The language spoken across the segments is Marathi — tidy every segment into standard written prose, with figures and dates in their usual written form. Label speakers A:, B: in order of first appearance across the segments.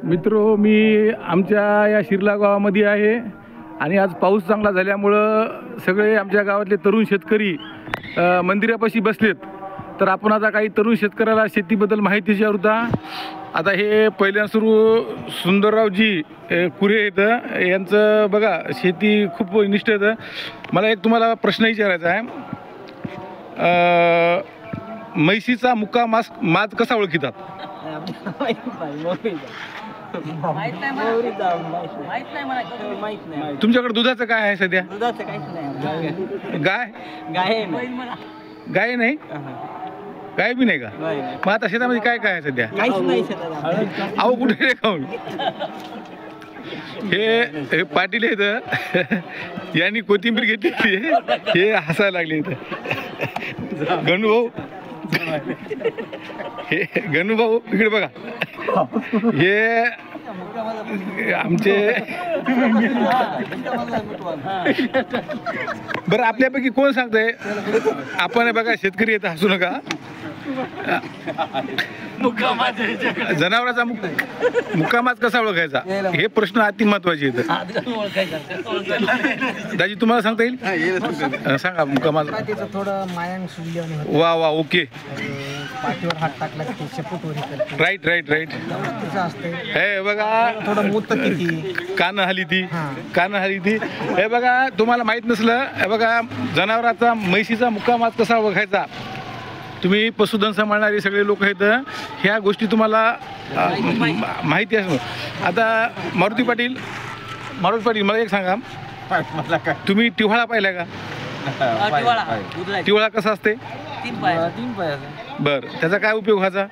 A: मित्रो, मी आमच्या या शिरला गावामध्ये आहे आणि आज पाऊस चांगला झाल्यामुळं सगळे आमच्या गावातले तरुण शेतकरी मंदिरापाशी बसलेत. तर आपण आता काही तरुण शेतकऱ्याला शेतीबद्दल माहिती विचारूता. आता हे पहिल्यांदा सुरू सुंदररावजी कुरे येतं, यांचं बघा शेती खूप निष्ठ येतं. मला एक तुम्हाला प्रश्न विचारायचा आहे, म्हैशीचा मुक्का माज कसा ओळखितात? तुमच्याकडे दुधाचं काय आहे सध्या? गाय गाय नाही, गाय बी नाही का? मग आता शेतामध्ये काय काय आहे सध्या? अहो कुठे रे खाऊन हे पाटील येत यांनी कोथिंबीर घेतली, हे हसायला लागले इथं. गणूभाऊ, हे गणूभाऊ इकडे बघा, हे आमचे बरं आपल्यापैकी कोण सांगतंय? आपण बघा शेतकरी येत, हसू नका. जनावराचा मुक्कामाच कसा ओळखायचा हे प्रश्न अति महत्वाचे आहेत. दाजी तुम्हाला सांगता येईल? सांगा मुक्कामाच. वा वा, ओके,
B: पाठीवर हात टाकला की शेपूटवर
A: राईट राईट राईट. हे बघा
B: थोडं मूत किती,
A: कान हली ती. हे बघा तुम्हाला माहित नसलं, हे बघा जनावराचा म्हैशीचा मुक्कामाच कसा ओळखायचा. तुम्ही पशुधन सांभाळणारे सगळे लोक आहेत, ह्या गोष्टी तुम्हाला माहिती असं. आता मारुती पाटील मला एक सांगा, तुम्ही टिव्हाळा पाहिला का? टिव्हाळा कसा असते?
B: 3 पायाचा.
A: बरं, त्याचा काय उपयोग व्हायचा?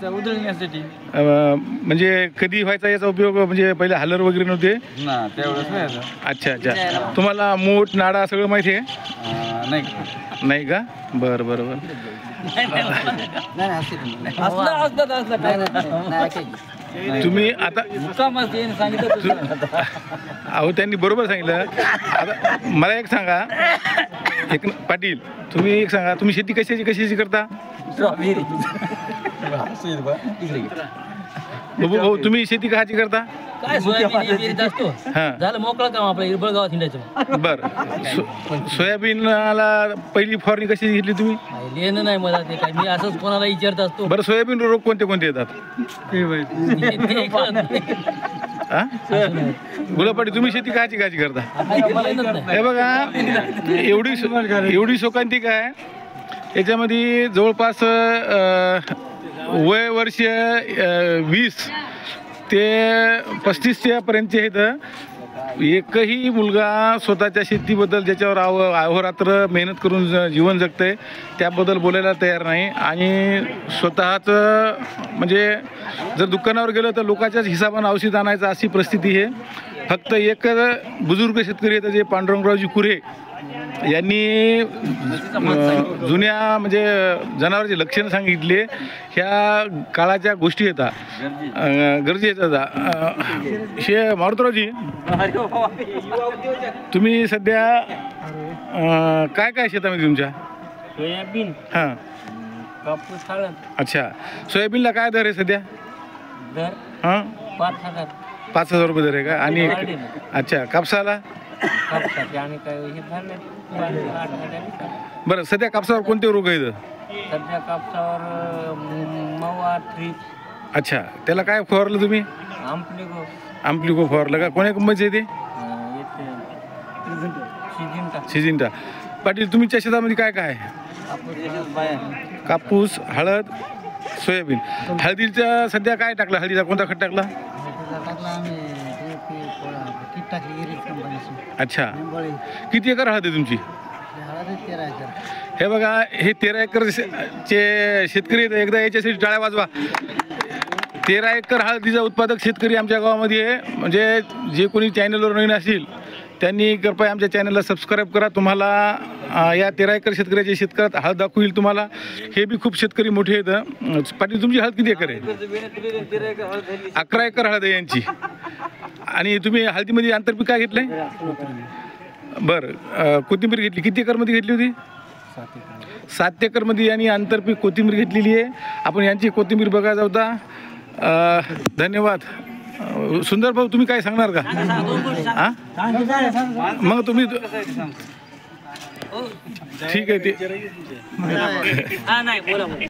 B: उधळण्यासाठी.
A: म्हणजे कधी व्हायचा याचा उपयोग? म्हणजे पहिले हालर वगैरे नव्हते
B: ना, तेवढंच.
A: अच्छा अच्छा. तुम्हाला मूठ नाडा सगळं माहिती आहे? नाही का? बरं बरं बरं. तुम्ही आता अहो त्यांनी बरोबर सांगितलं. आता मला एक सांगा, एक पाटील तुम्ही एक सांगा, तुम्ही शेती कशाची करता? भाऊ तुम्ही शेती कशाची करता?
B: झालं मोकळं काम आपल्या हिरबळ गावात हिंडायचं.
A: बरं, सोयाबीनला पहिली फवारणी कशी घेतली तुम्ही?
B: लेणं नाही मला ते काय, मी असंच कोणाला विचारत असतो.
A: बरं, सोयाबीन रोग कोणते कोणते येतात? गुलाबपाटी तुम्ही शेती कायची करता? हे बघा एवढी शोकांतिक आहे, याच्यामध्ये जवळपास वय वर्ष 20 ते 35 पर्यंतचे आहेत. एकही मुलगा स्वतःच्या शेतीबद्दल ज्याच्यावर अहोरात्र मेहनत करून जीवन जगते त्याबद्दल बोलायला तयार नाही. आणि स्वतःचं म्हणजे जर दुकानावर गेलं तर लोकांच्याच हिसाबानं औषध आणायचं अशी परिस्थिती आहे. फक्त एक बुजुर्ग शेतकरी आहेत जे पांडुरंगरावजी कुरे यांनी जुन्या म्हणजे जनावरांचे लक्षणं सांगितले. ह्या काळाच्या गोष्टी येतात, गरजेचं येतात. शे मारुतरावजी, तुम्ही सध्या काय शेतामध्ये तुमच्या?
B: सोयाबीन,
A: हां,
B: कापूस, हळद.
A: अच्छा, सोयाबीनला काय दर आहे सध्या?
B: दर
A: हां,
B: 5,000.
A: 5,000 रुपये दर आहे का? आणि अच्छा, कापसाला?
B: आणि काय हे झालं.
A: बरं, सध्या कापसावर कोणते रोग आहेत?
B: सध्या कापसावर मवा, ट्रिप.
A: अच्छा, त्याला काय फवारलं तुम्ही? आम्प्लिको फवारलं का? कोण्या कंपनीचे आहे ते? सिजिंटा. पाटील तुमच्या शेतामध्ये काय काय आहे? कापूस, हळद, सोयाबीन. हळदीचा सध्या काय टाकलं? हळदीचा कोणता खत टाकला? अच्छा, किती एकर हळद आहे तुमची?
B: 13 एकर.
A: हे बघा, हे 13 एकरचे शेतकरी आहेत. एकदा याच्यासाठी टाळ्या वाजवा. 13 एकर हळदीचा उत्पादक शेतकरी आमच्या गावामध्ये आहे. म्हणजे जे कोणी चॅनलवर नवीन असतील त्यांनी कृपया आमच्या चॅनलला सबस्क्राईब करा. तुम्हाला या 13 एकर शेतकऱ्याचे शेतकऱ्यात हळद दाखवतील तुम्हाला. हे बी खूप शेतकरी मोठे आहेत. पाटील तुमची हळद किती एकर आहे? 11 एकर हळद आहे यांची. आणि तुम्ही हळदीमध्ये आंतरपीक काय घेतलंय? बरं, कोथिंबीर घेतली. किती एकरमध्ये घेतली होती? 7 एकरमध्ये यांनी आंतरपीक कोथिंबीर घेतलेली आहे. आपण यांची कोथिंबीर बघायचा होता. धन्यवाद. सुंदर भाऊ तुम्ही काय सांगणार का हा मग तुम्ही ठीक आहे ते